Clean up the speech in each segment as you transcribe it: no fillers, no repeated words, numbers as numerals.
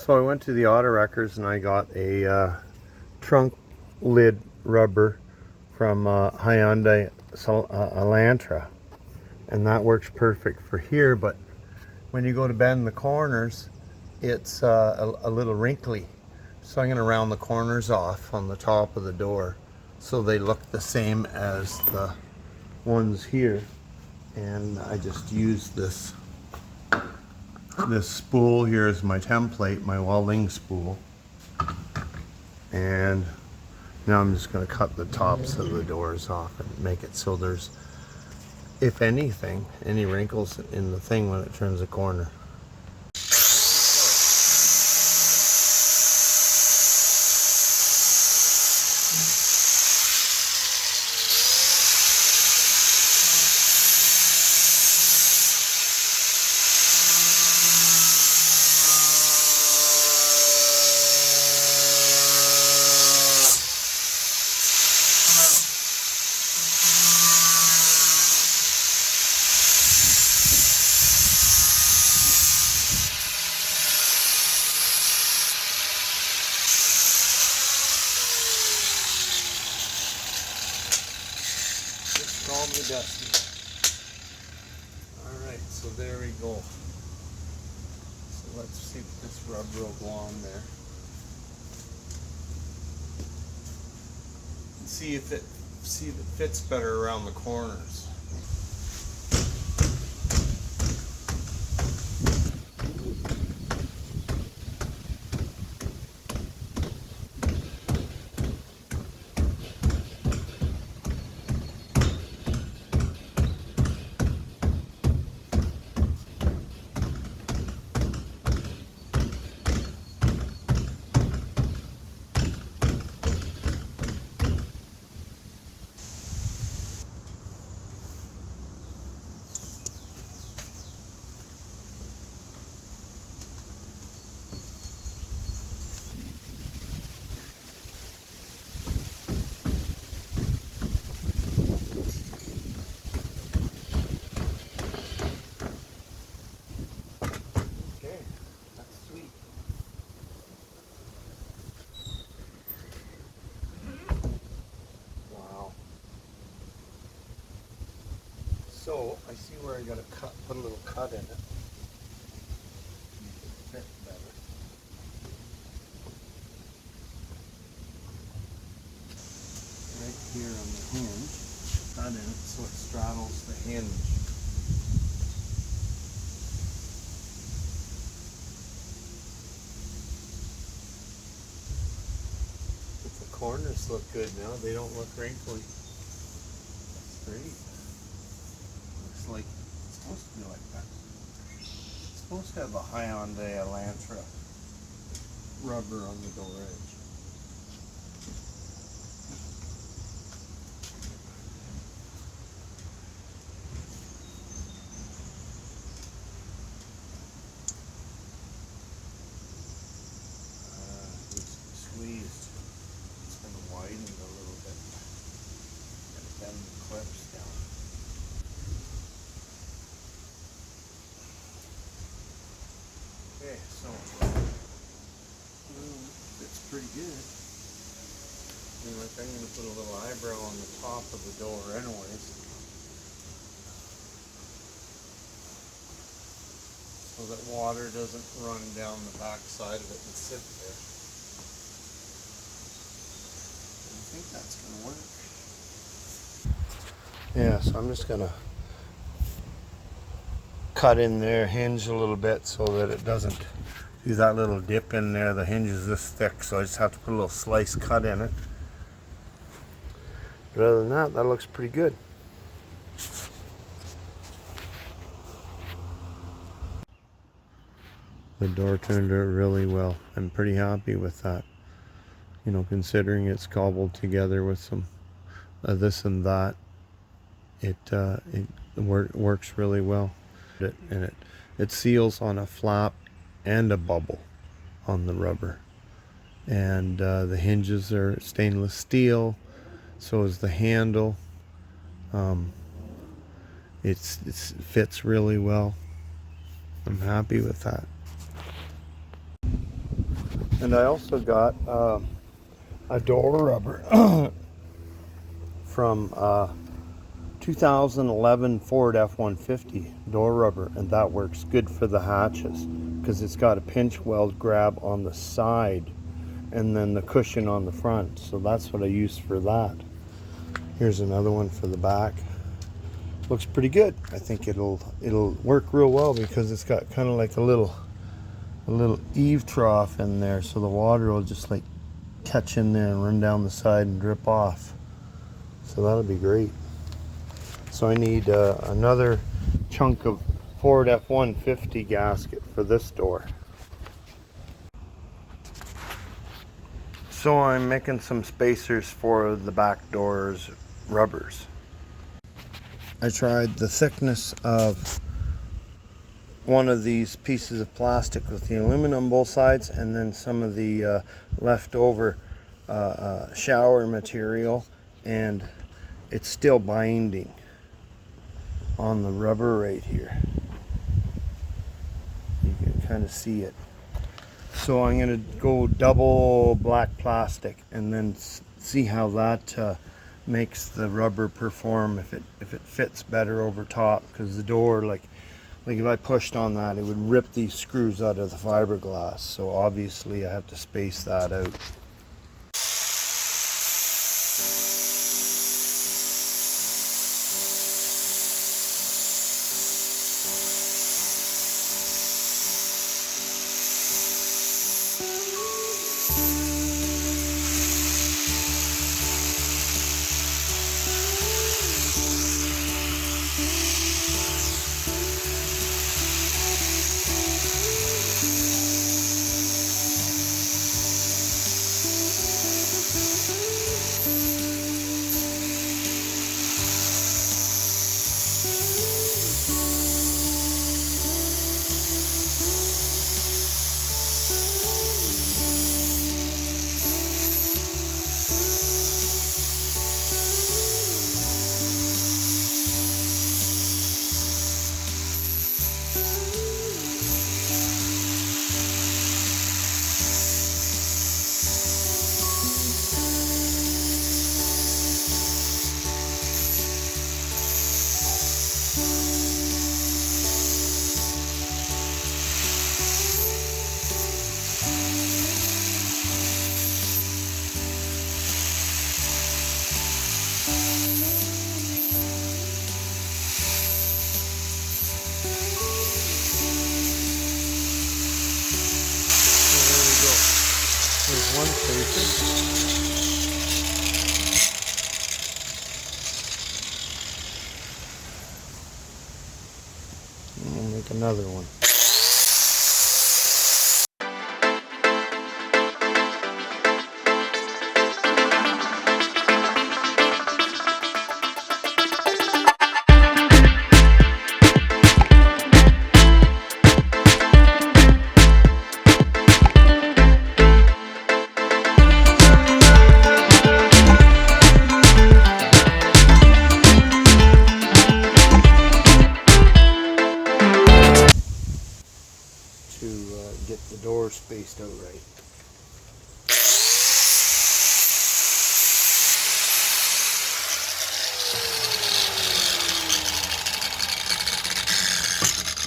So I went to the auto wreckers and I got a trunk lid rubber from Hyundai Elantra, and that works perfect for here, but when you go to bend the corners, it's a little wrinkly. So I'm going to round the corners off on the top of the door so they look the same as the ones here. And I just use this spool here as my template, my welding spool. And now I'm just going to cut the tops of the doors off and make it so there's, if anything, any wrinkles in the thing when it turns a corner. Call me Dusty. Alright, so there we go. So let's see if this rubber will go on there. And see if it fits better around the corners. So I see where I got to put a little cut in it. Make it fit better. Right here on the hinge, cut in it so it straddles the hinge. But the corners look good now. They don't look wrinkly. That's great. Like it's supposed to be like that. It's supposed to have a Hyundai Elantra rubber on the door edge. It's squeezed. It's going to widen a little bit. Gotta bend the clips down. Okay, so it's pretty good. And like I'm going to put a little eyebrow on the top of the door anyways. So that water doesn't run down the back side of it and sit there. I think that's going to work. Yeah, so I'm just going to cut in there, hinge a little bit so that it doesn't do that little dip in there. The hinge is this thick, so I just have to put a little slice cut in it. But other than that, that looks pretty good. The door turned out really well. I'm pretty happy with that. You know, considering it's cobbled together with some this and that, it works really well. It seals on a flap and a bubble on the rubber, and the hinges are stainless steel, so is the handle. It fits really well. I'm happy with that. And I also got a door rubber from 2011 Ford F-150 door rubber, and that works good for the hatches because it's got a pinch weld grab on the side and then the cushion on the front. So that's what I use for that. Here's another one for the back. Looks pretty good. I think it'll work real well because it's got kind of like a little eave trough in there, so the water will just like catch in there and run down the side and drip off. So that'll be great. So I need another chunk of Ford F-150 gasket for this door. So I'm making some spacers for the back doors rubbers. I tried the thickness of one of these pieces of plastic with the aluminum both sides, and then some of the leftover shower material, and it's still binding on the rubber right here. You can kind of see it. So I'm going to go double black plastic and then see how that makes the rubber perform, if it fits better over top, because the door, like if I pushed on that, it would rip these screws out of the fiberglass. So obviously I have to space that out. There's one spacer. And we'll make another one. Get the door spaced out right.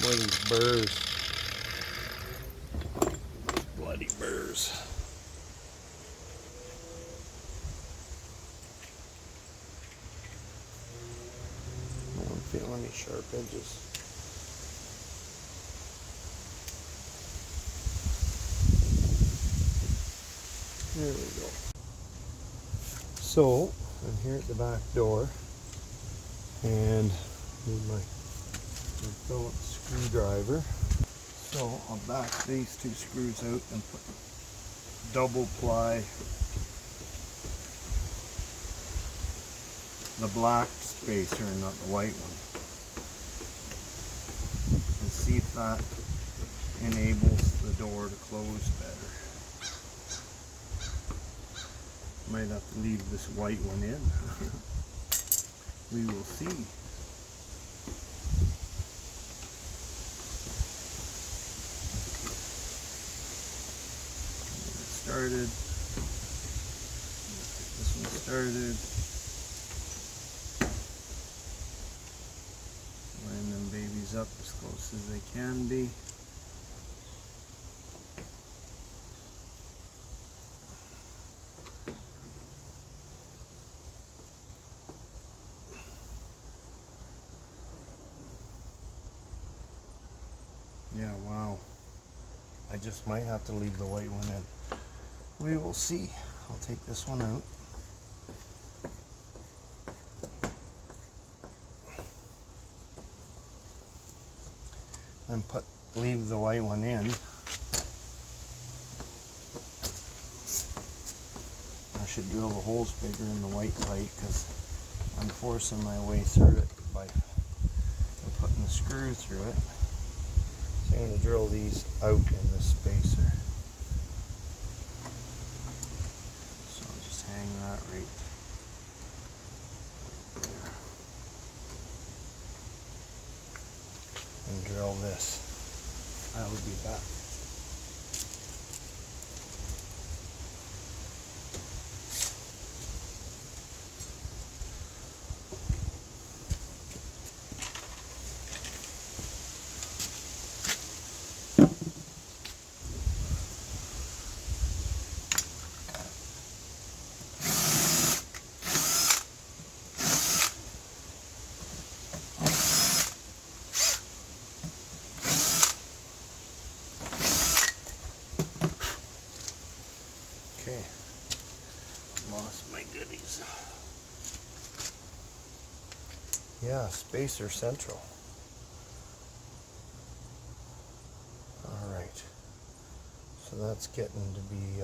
Boy, these burrs. Bloody burrs. I don't feel any sharp edges. There we go. So I'm here at the back door, and need my Phillips screwdriver. So I'll back these two screws out and put double ply the black spacer and not the white one, and see if that enables the door to close better. Might have to leave this white one in. We will see. started. Get this one started. Line them babies up as close as they can be. Yeah, wow. I just might have to leave the white one in. We will see. I'll take this one out. And leave the white one in. I should drill the holes bigger in the white pipe because I'm forcing my way through it by putting the screw through it. So I'm going to drill these out in the spacer. So I'll just hang that right there. And drill this. I will be back. Okay, lost my goodies. Yeah, spacer central. Alright, so that's getting to be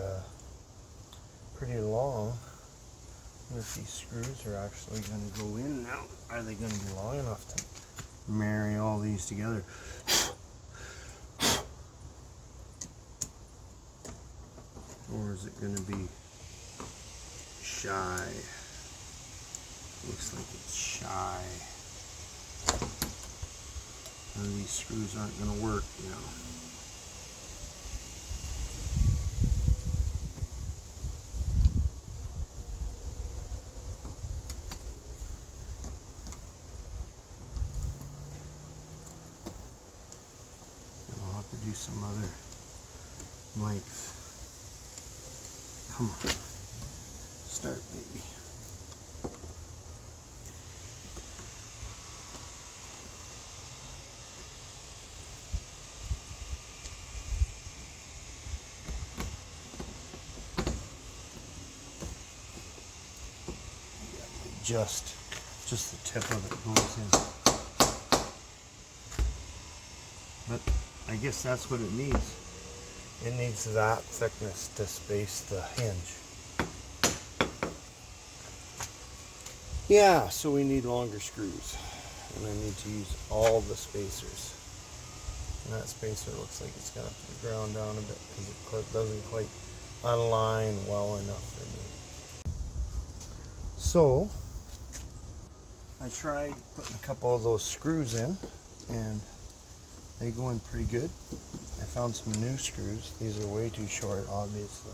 pretty long. I wonder if these screws are actually going to go in now. Are they going to be long enough to marry all these together? Or is it going to be shy? Looks like it's shy. And these screws aren't going to work, you know. And I'll have to do some other length. Come on. Start, baby. Just the tip of it goes in. But I guess that's what it needs. It needs that thickness to space the hinge. Yeah, so we need longer screws. And I need to use all the spacers. And that spacer looks like it's going to have to be ground down a bit because it doesn't quite align well enough for me. So I tried putting a couple of those screws in and they go in pretty good. I found some new screws. These are way too short, obviously.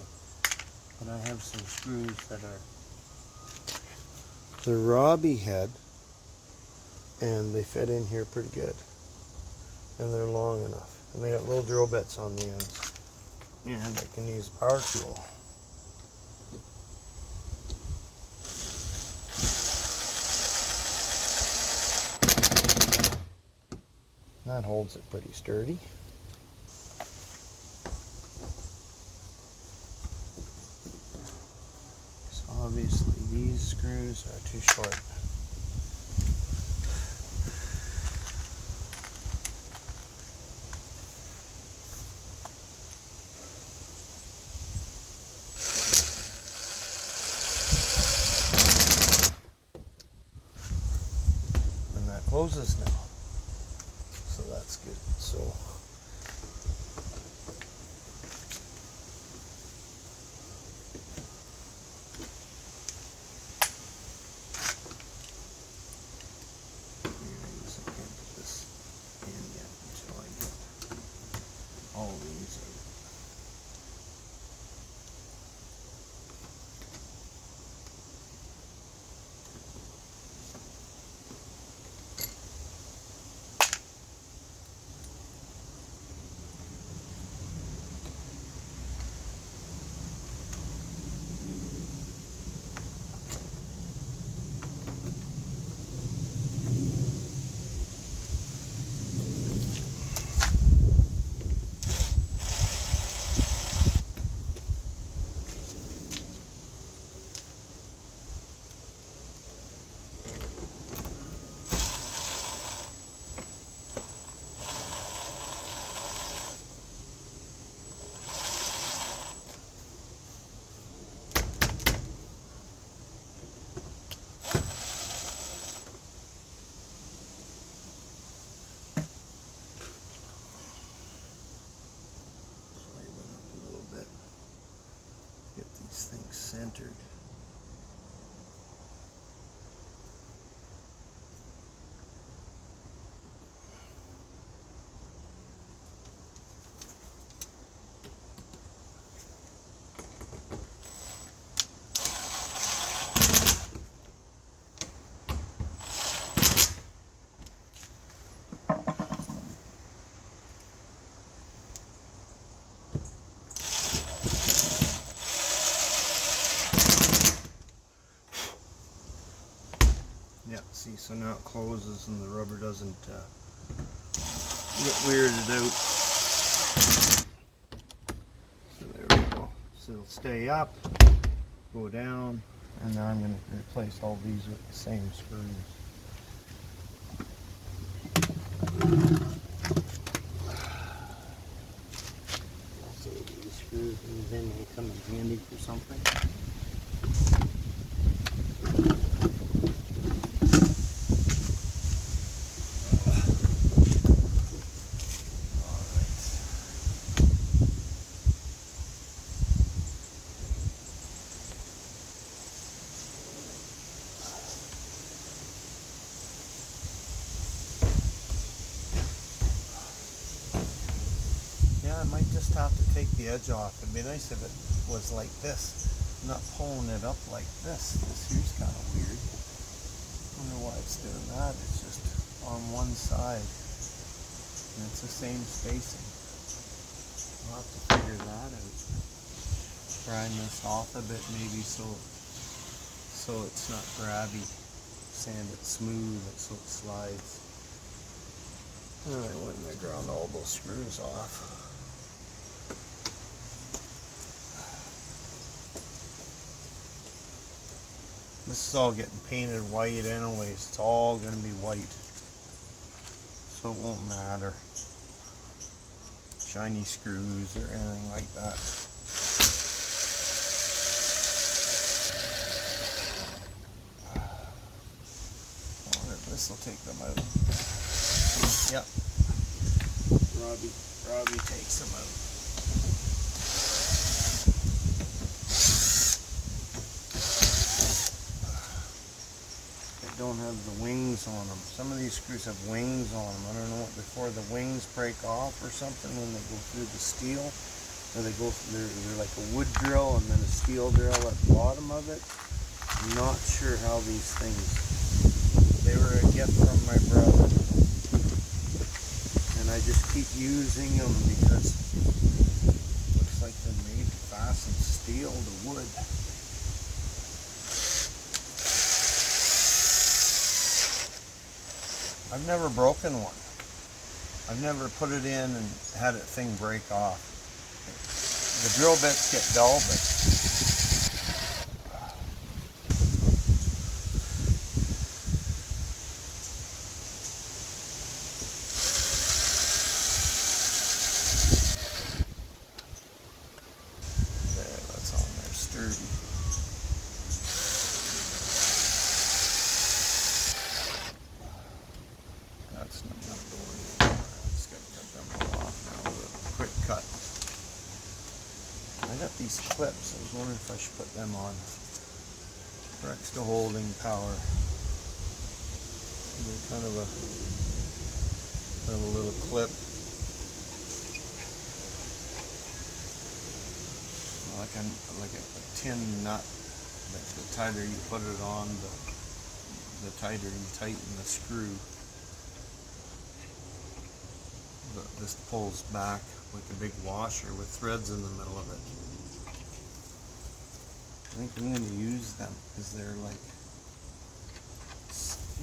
But I have some screws that are the Robbie head and they fit in here pretty good. And they're long enough. And they got little drill bits on the ends. And I can use a power tool. That holds it pretty sturdy. So obviously these screws are too short. And that closes now. So that's good. So all these centered. Yeah, see, so now it closes and the rubber doesn't get weirded out. So there we go. So it'll stay up, go down, and now I'm going to replace all these with the same screws. So these screws, they may come in handy for something. I might just have to take the edge off. It'd be nice if it was like this, not pulling it up like this. This here's kind of weird. I wonder why it's doing that. It's just on one side, and it's the same spacing. I'll have to figure that out. Grind this off a bit, maybe, so it's not grabby. Sand it smooth, so it slides. And I went and I ground all those screws off. This is all getting painted white anyways. It's all going to be white. So it won't matter. Shiny screws or anything like that. This will take them out. Yep. Robbie takes them out. Don't have the wings on them. Some of these screws have wings on them. I don't know what, before the wings break off or something when they go through the steel, or they're like a wood drill and then a steel drill at the bottom of it. I'm not sure how these things. They were a gift from my brother, and I just keep using them because it looks like they're made to fasten steel to wood. I've never broken one. I've never put it in and had a thing break off. The drill bits get dull, but there, that's on there, sturdy. That's not going anymore. Just got to cut them all off now with a quick cut. I got these clips. I was wondering if I should put them on for extra holding power. They're kind of a little clip. Like a tin nut. The tighter you put it on, the tighter you tighten the screw. This pulls back like a big washer with threads in the middle of it. I think I'm going to use them because they're like,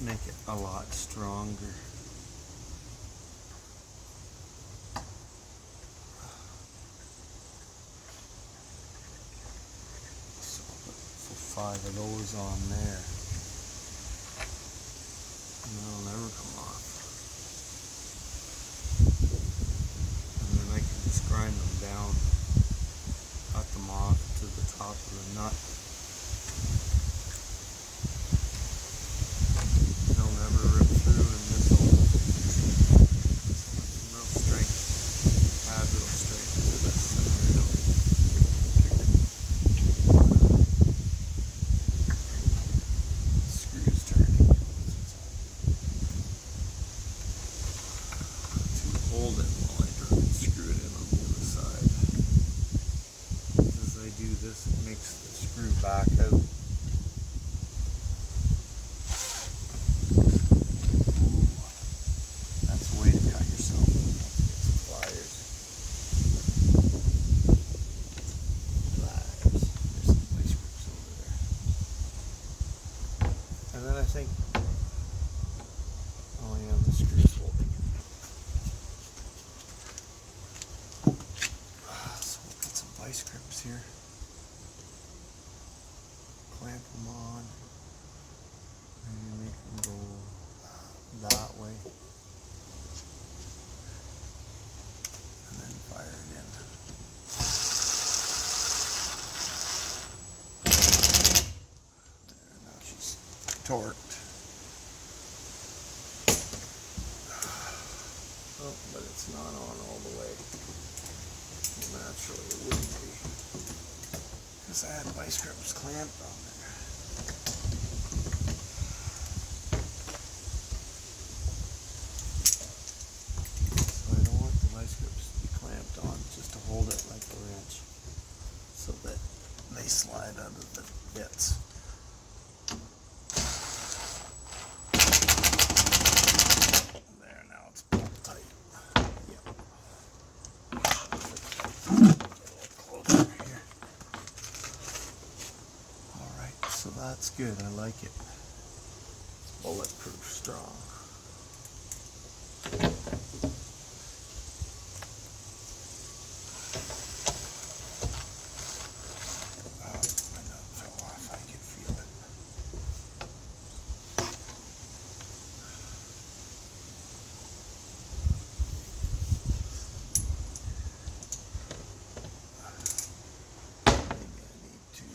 make it a lot stronger. So I'll put 5 of those on there. And they'll never come off. Just grind them down, cut them off to the top of the nut. They'll never rip through, and this will real strength, add real strength to this. And then I think, oh yeah, the screws holding it. So we'll put some vice grips here. Clamp them on. Maybe make them go that way. And then fire it in. There, now she's torqued. Oh, but it's not on all the way. Naturally, it wouldn't be. Because I had vice grips clamped on there. So I don't want the vice grips to be clamped on, just to hold it like a wrench, so that they slide out of the bits. There, now it's pulled tight. Yep. Alright, so that's good. I like it. It's bulletproof strong. My nut fell off. I can feel it. Maybe I need to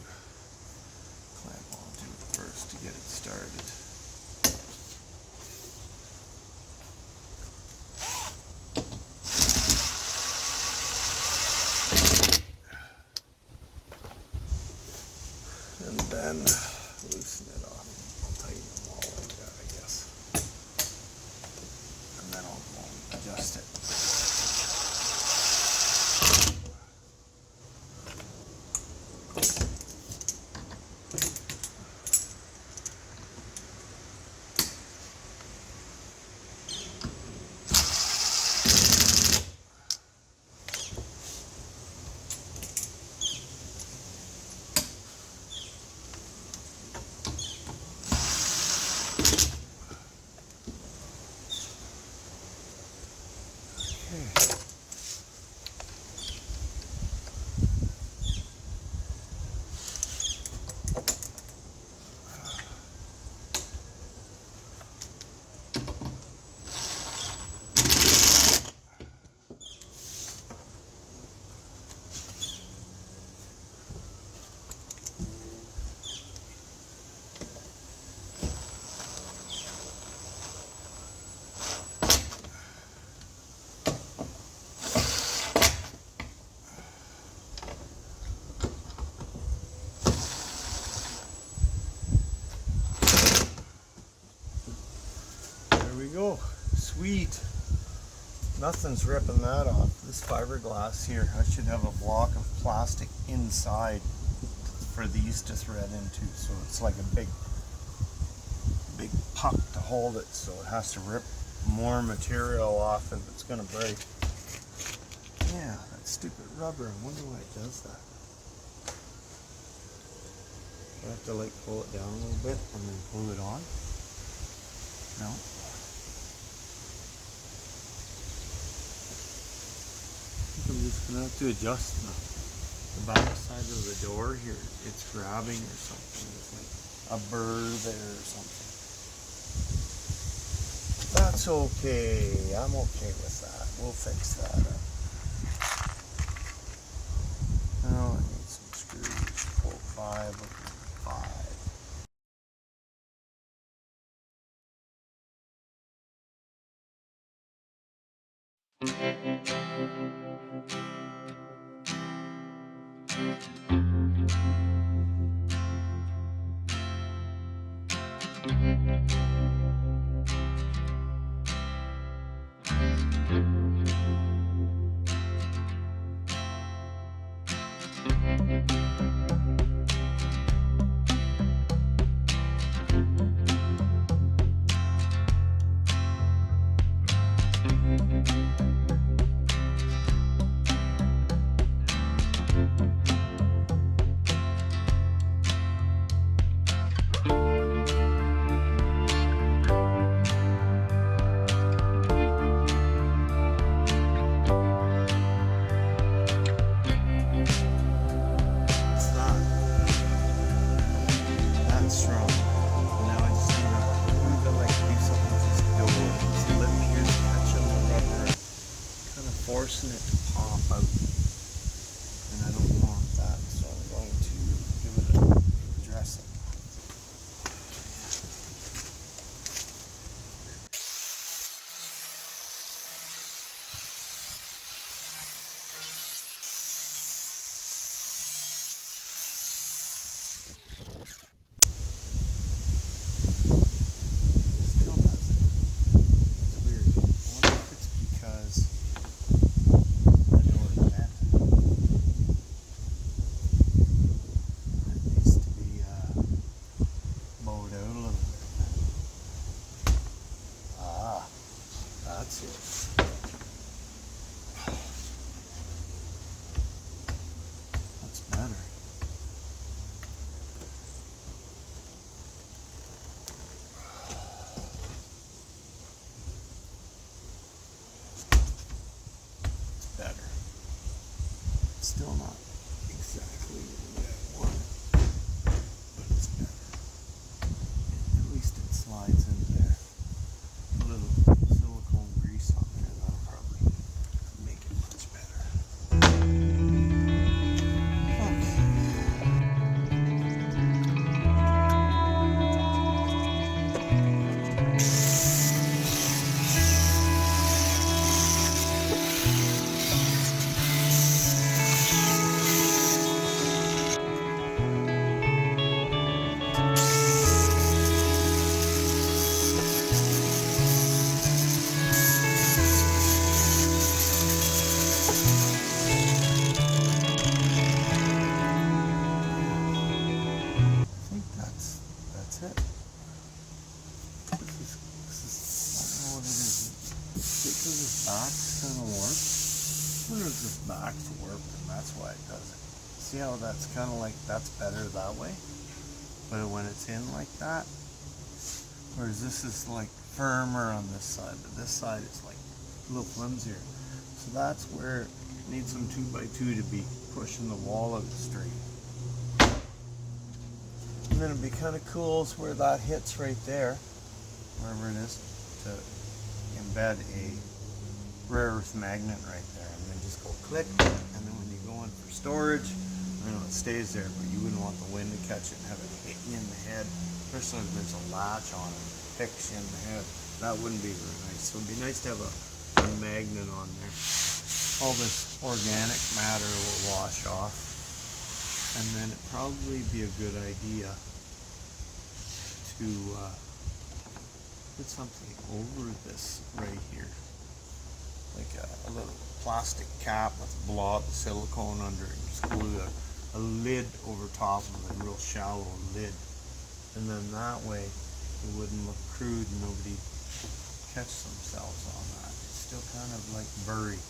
clamp onto it first to get it started. And then loosen it off. I'll tighten them all like that, I guess. And then I'll go and adjust it. There we go. Sweet. Nothing's ripping that off. This fiberglass here, I should have a block of plastic inside for these to thread into, so it's like a big puck to hold it, so it has to rip more material off if it's going to break. Yeah, that stupid rubber, I wonder why it does that. I have to like pull it down a little bit and then pull it on. No. I'm just gonna have to adjust the back side of the door here. It's grabbing or something. It's like a burr there or something. That's okay. I'm okay with that. We'll fix that up. Now I need some screws. Pull 5 with 5. still not exactly the way I want it, but it's better. At least it slides in there. A little silicone grease on there, that'll probably make it much better. I think that's it. I don't know what it is. Because this back's gonna work. I wonder if this back's warped and that's why it does it. See how that's kind of like, that's better that way? But when it's in like that, whereas this is like firmer on this side, but this side is like a little flimsier. So that's where it needs some 2x2 to be pushing the wall out straight. And then it'd be kind of cool is where that hits right there, wherever it is, to embed a rare earth magnet right there. And then just go click, and then when you go in for storage, you know, it stays there, but you wouldn't want the wind to catch it and have it hit you in the head, especially if there's a latch on it, picks you in the head. That wouldn't be very nice. So it'd be nice to have a magnet on there. All this organic matter will wash off. And then it'd probably be a good idea to put something over this right here. Like a little plastic cap with a blob of silicone under it. Just glue a lid over top of it, a real shallow lid. And then that way it wouldn't look crude and nobody catch themselves on that. It's still kind of like buried.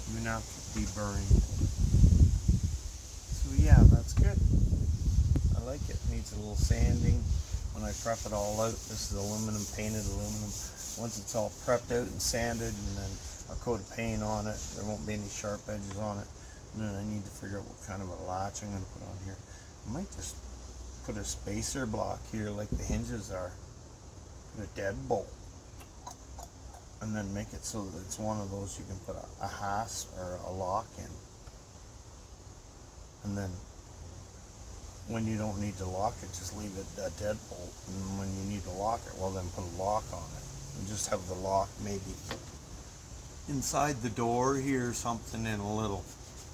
Even after deburring. So yeah, that's good. I like it. Needs a little sanding. When I prep it all out, this is aluminum, painted aluminum. Once it's all prepped out and sanded, and then a coat of paint on it, there won't be any sharp edges on it. And then I need to figure out what kind of a latch I'm going to put on here. I might just put a spacer block here like the hinges are. Put a deadbolt. And then make it so that it's one of those you can put a hasp or a lock in. And then when you don't need to lock it, just leave it a deadbolt. And when you need to lock it, well then put a lock on it. And just have the lock maybe inside the door here or something in a little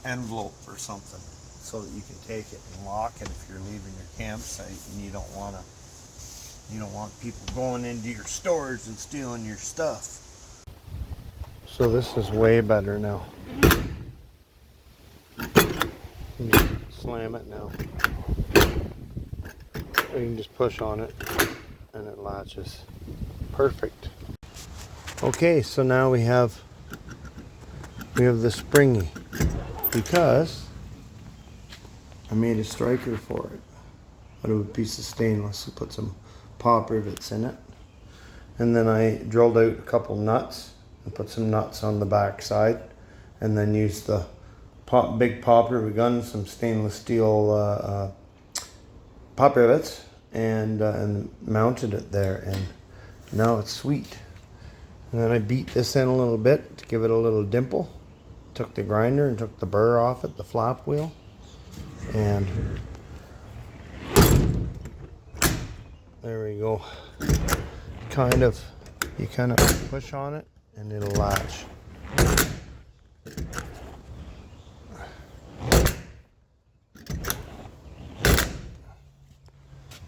envelope or something, so that you can take it and lock it if you're leaving your campsite and you don't want people going into your storage and stealing your stuff. So this is way better now. Slam it now. You can just push on it and it latches. Perfect. Okay, so now we have the springy, because I made a striker for it out of a piece of stainless and put some pop rivets in it, and then I drilled out a couple nuts and put some nuts on the back side, and then used the big pop rivet gun, some stainless steel pop rivets, and mounted it there, and now it's sweet. And then I beat this in a little bit to give it a little dimple. Took the grinder and took the burr off it, the flap wheel, and there we go. You kind of push on it and it'll latch.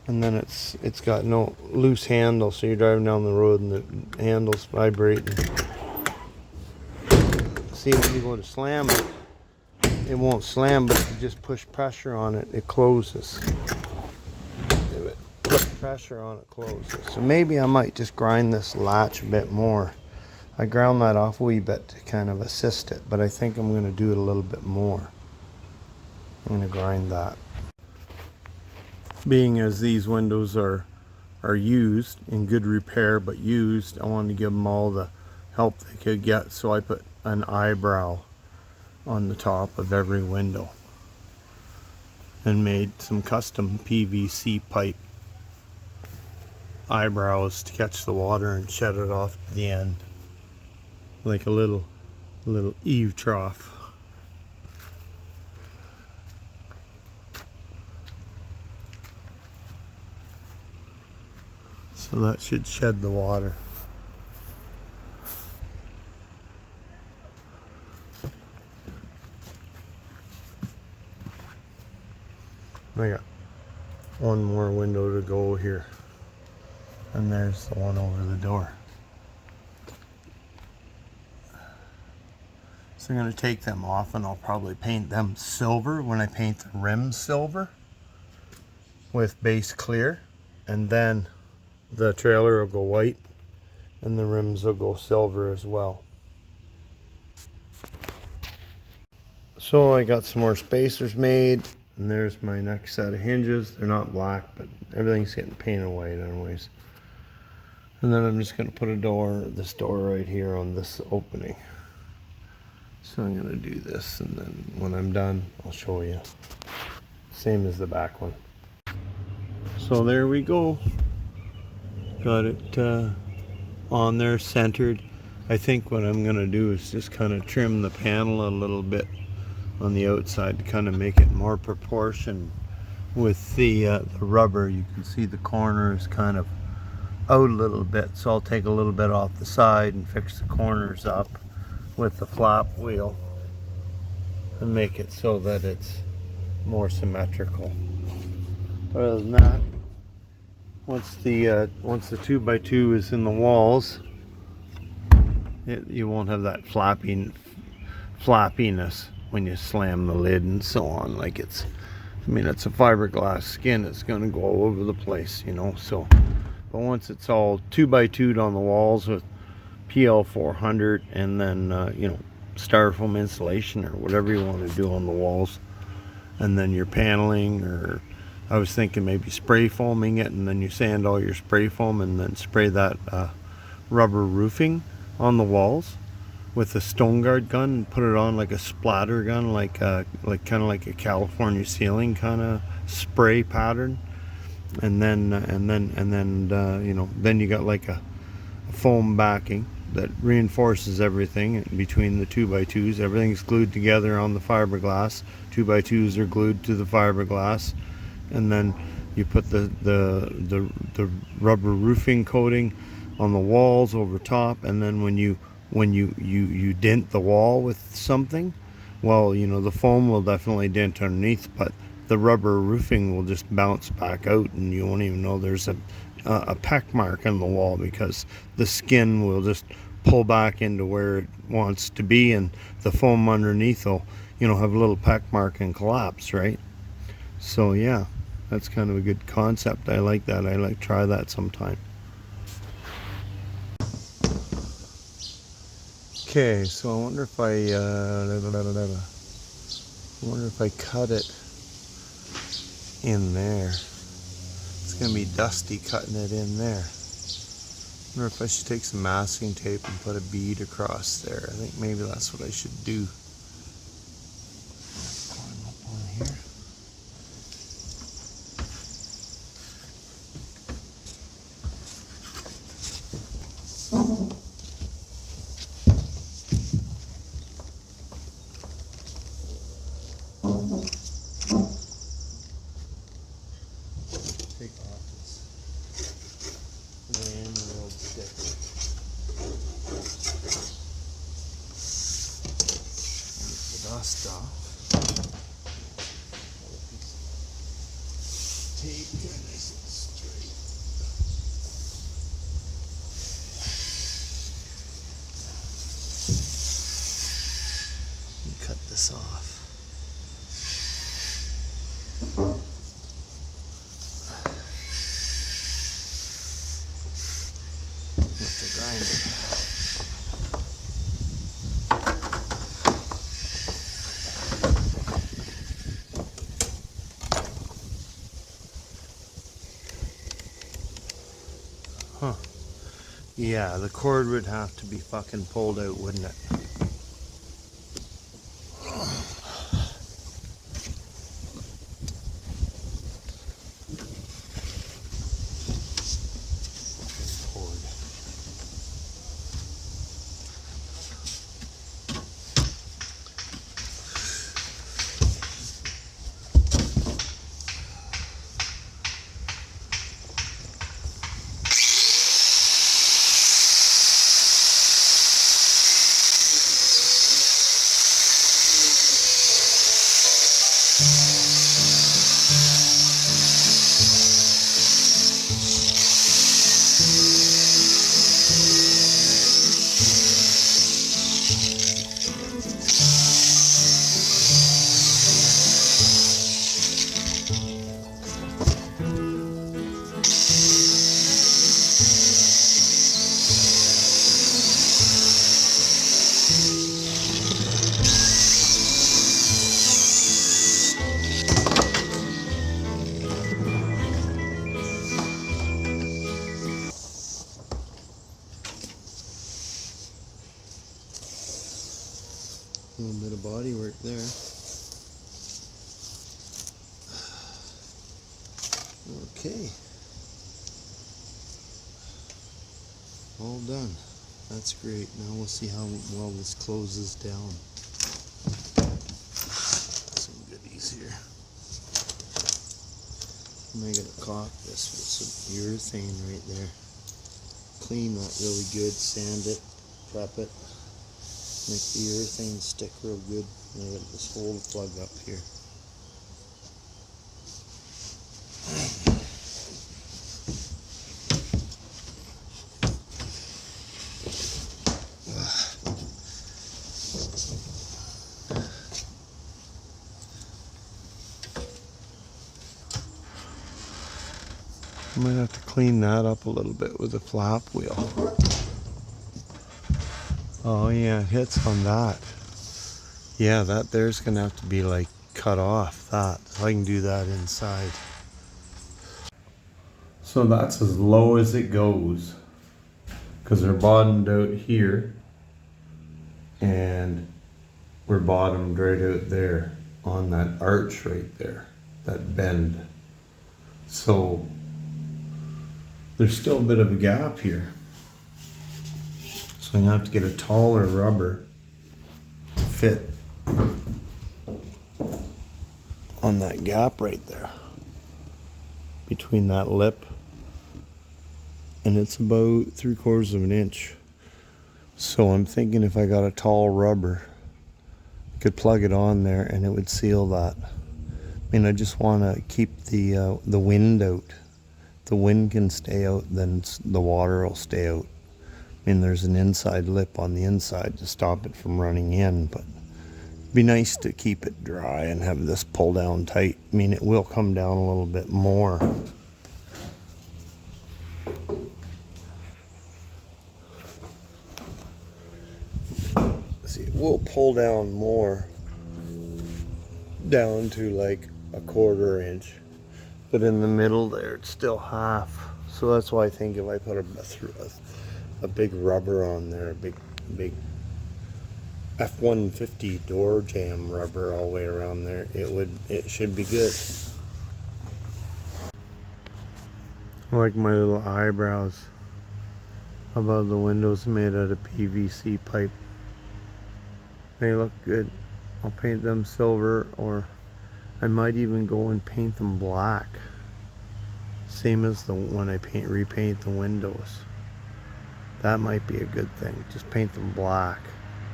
And then it's got no loose handle, so you're driving down the road and the handle's vibrating. See, when you go to slam it, it won't slam, but if you just push pressure on it, it closes. If it put pressure on it, closes. So maybe I might just grind this latch a bit more. I ground that off a wee bit to kind of assist it, but I think I'm going to do it a little bit more. I'm going to grind that. Being as these windows are used, in good repair but used, I wanted to give them all the help they could get, so I put an eyebrow on the top of every window, and made some custom PVC pipe eyebrows to catch the water and shut it off at the end, like a little eave trough. So that should shed the water. I got one more window to go here, and there's the one over the door. So I'm going to take them off, and I'll probably paint them silver when I paint the rims silver with base clear, and then the trailer will go white and the rims will go silver as well. So I got some more spacers made, and there's my next set of hinges. They're not black, but everything's getting painted white anyways. And then I'm just going to put this door right here on this opening. So I'm going to do this, and then when I'm done, I'll show you. Same as the back one. So there we go. Got it on there, centered. I think what I'm going to do is just kind of trim the panel a little bit on the outside to kind of make it more proportion with the rubber. You can see the corners kind of out a little bit, so I'll take a little bit off the side and fix the corners up with the flap wheel and make it so that it's more symmetrical. Other than that, once the 2x2 is in the walls, you won't have that flappiness when you slam the lid and so on. Like it's a fiberglass skin, it's going to go all over the place, you know. So, but once it's all 2x2'd on the walls with PL 400 and then styrofoam insulation or whatever you want to do on the walls, and then your paneling, or I was thinking maybe spray foaming it, and then you sand all your spray foam and then spray that rubber roofing on the walls with a stone guard gun and put it on like a splatter gun, like kind of like a California ceiling kind of spray pattern, and then then you got like a foam backing that reinforces everything between the 2x2s. Everything's glued together on the fiberglass. 2x2s are glued to the fiberglass, and then you put the rubber roofing coating on the walls over top, and then when you dent the wall with something, well, the foam will definitely dent underneath, but the rubber roofing will just bounce back out, and you won't even know there's a peck mark in the wall, because the skin will just pull back into where it wants to be, and the foam underneath will have a little peck mark and collapse, right? So yeah, that's kind of a good concept. I like that. I like try that sometime. Okay, so I wonder if I cut it in there. It's gonna be dusty cutting it in there. I wonder if I should take some masking tape and put a bead across there. I think maybe that's what I should do. Climb up on here. Take off this railroad sticker. Get the dust off. Tape kind of nice and straight. And cut this off. With the grinder. Huh. Yeah, the cord would have to be fucking pulled out, wouldn't it? A little bit of body work there. Okay. All done. That's great. Now we'll see how well this closes down. Some goodies here. I'm going to caulk this with some urethane right there. Clean that really good, sand it, prep it, make the urethane stick real good. And I got this hole to plug up here. I might have to clean that up a little bit with a flap wheel. Oh yeah, it hits on that. Yeah, that there's gonna have to be like cut off that. So I can do that inside. So that's as low as it goes. Because they're bottomed out here. And we're bottomed right out there on that arch right there. That bend. So there's still a bit of a gap here. So I'm gonna have to get a taller rubber to fit on that gap right there. Between that lip. And it's about 3/4 of an inch. So I'm thinking if I got a tall rubber, I could plug it on there and it would seal that. I mean, I just want to keep the wind out. The wind can stay out, then the water will stay out. I mean, there's an inside lip on the inside to stop it from running in, but it'd be nice to keep it dry and have this pull down tight. I mean, it will come down a little bit more. See, it will pull down more, down to like 1/4 inch. But in the middle there, it's still half. So that's why I think if I put a big rubber on there, a big F-150 door jamb rubber all the way around there, it should be good. I like my little eyebrows above the windows made out of PVC pipe. They look good. I'll paint them silver, or I might even go and paint them black. Same as when I repaint the windows. That might be a good thing. Just paint them black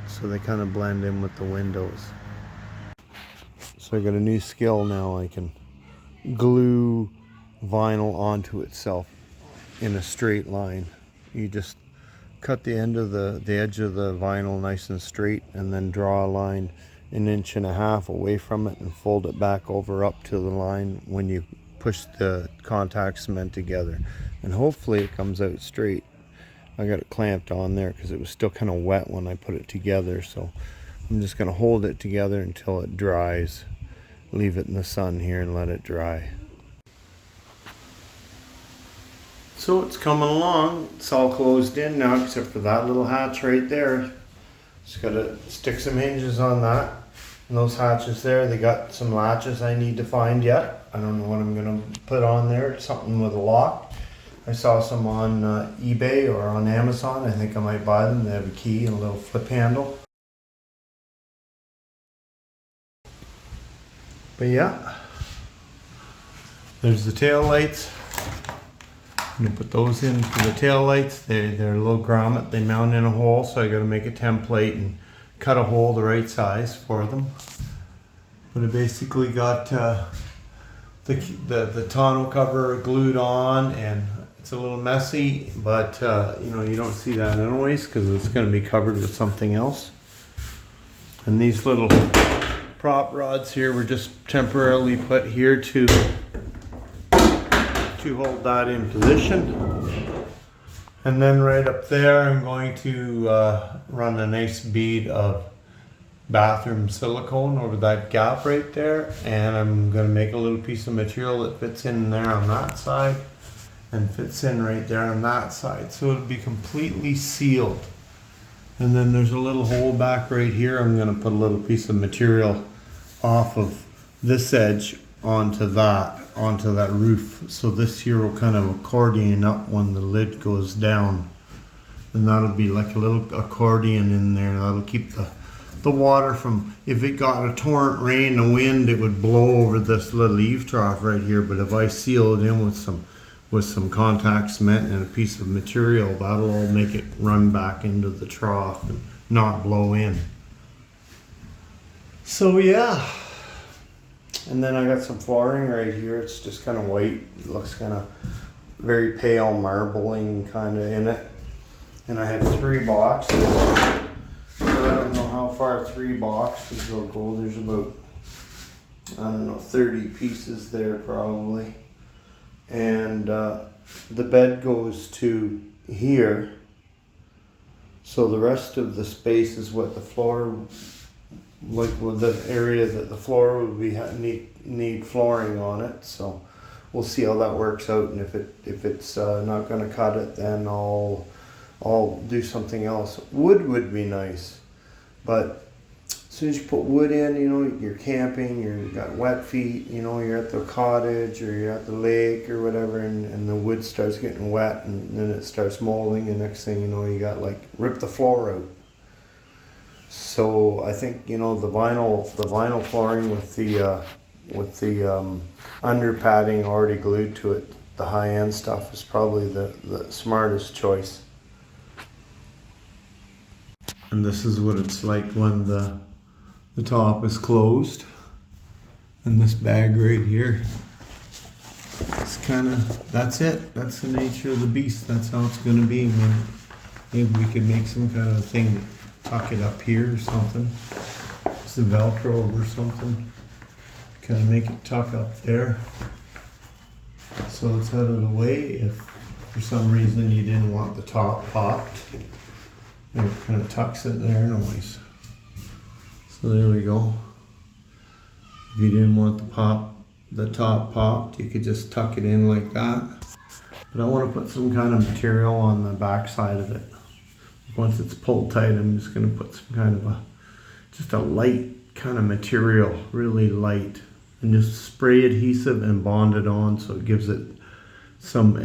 so they kind of blend in with the windows. So I got a new skill now. I can glue vinyl onto itself in a straight line. You just cut the end of the edge of the vinyl nice and straight, and then draw a line 1.5 inches away from it and fold it back over up to the line when you push the contact cement together, and hopefully it comes out straight. I got it clamped on there because it was still kind of wet when I put it together, so I'm just going to hold it together until it dries, leave it in the sun here and let it dry. So it's coming along. It's all closed in now except for that little hatch right there. Just gotta stick some hinges on that. And those hatches there, they got some latches I need to find yet. I don't know what I'm gonna put on there. Something with a lock. I saw some on eBay or on Amazon. I think I might buy them. They have a key and a little flip handle. But yeah, there's the tail lights. I'm gonna put those in for the tail lights. They're a little grommet. They mount in a hole, so I gotta make a template and cut a hole the right size for them. But I basically got the tonneau cover glued on, and it's a little messy, but you know, you don't see that anyways because it's gonna be covered with something else. And these little prop rods here were just temporarily put here to hold that in position. And then right up there I'm going to run a nice bead of bathroom silicone over that gap right there, and I'm going to make a little piece of material that fits in there on that side and fits in right there on that side, so it'll be completely sealed And then there's a little hole back right here. I'm gonna put a little piece of material off of this edge onto that roof. So this here will kind of accordion up when the lid goes down. And that'll be like a little accordion in there. That'll keep the water from, if it got a torrent rain, a wind, it would blow over this little eave trough right here. But if I seal it in with some contact cement and a piece of material, that'll all make it run back into the trough and not blow in. So yeah. And then I got some flooring right here. It's just kind of white. It looks kind of very pale marbling kind of in it. And I had 3 boxes. So I don't know how far 3 boxes will go. There's about, I don't know, 30 pieces there probably. And the bed goes to here. So the rest of the space is what the floor, like with the area that the floor would be need flooring on it. So we'll see how that works out. And if it's not going to cut it, then I'll do something else. Wood would be nice, but as soon as you put wood in, you know, you're camping, you've got wet feet, you know, you're at the cottage or you're at the lake or whatever, and the wood starts getting wet and then it starts molding, and next thing you know, you got like rip the floor out. So I think, you know, the vinyl flooring with the under padding already glued to it, the high end stuff is probably the smartest choice. And this is what it's like when the top is closed. And this bag right here, it's kind of, that's it. That's the nature of the beast. That's how it's going to be. Maybe we could make some kind of thing to tuck it up here or something. Just a Velcro or something. Kind of make it tuck up there. So it's out of the way if for some reason you didn't want the top popped. And it kind of tucks it there anyways. So there we go. If you didn't want the top popped, you could just tuck it in like that. But I want to put some kind of material on the back side of it. Once it's pulled tight, I'm just going to put some kind of just a light kind of material, really light, and just spray adhesive and bond it on so it gives it some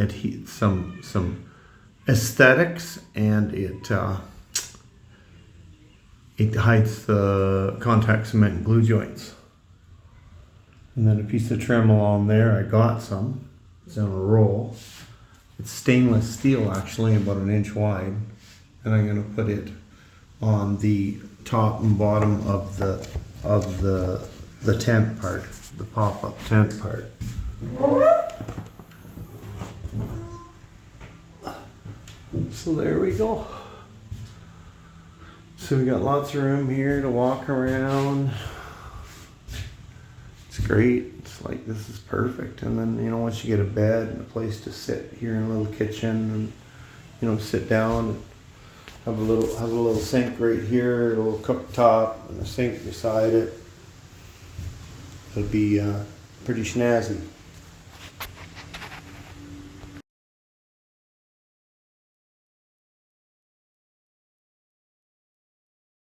aesthetics, and it hides the contact cement and glue joints. And then a piece of trim along there, I got some. It's on a roll. It's stainless steel actually, about 1 inch wide. And I'm gonna put it on the top and bottom of the tent part, the pop-up tent part. So there we go. So we got lots of room here to walk around. It's great. It's like, this is perfect. And then, you know, once you get a bed and a place to sit here in a little kitchen and, you know, sit down and have a little sink right here, a little cooktop and a sink beside it. It'll be pretty snazzy.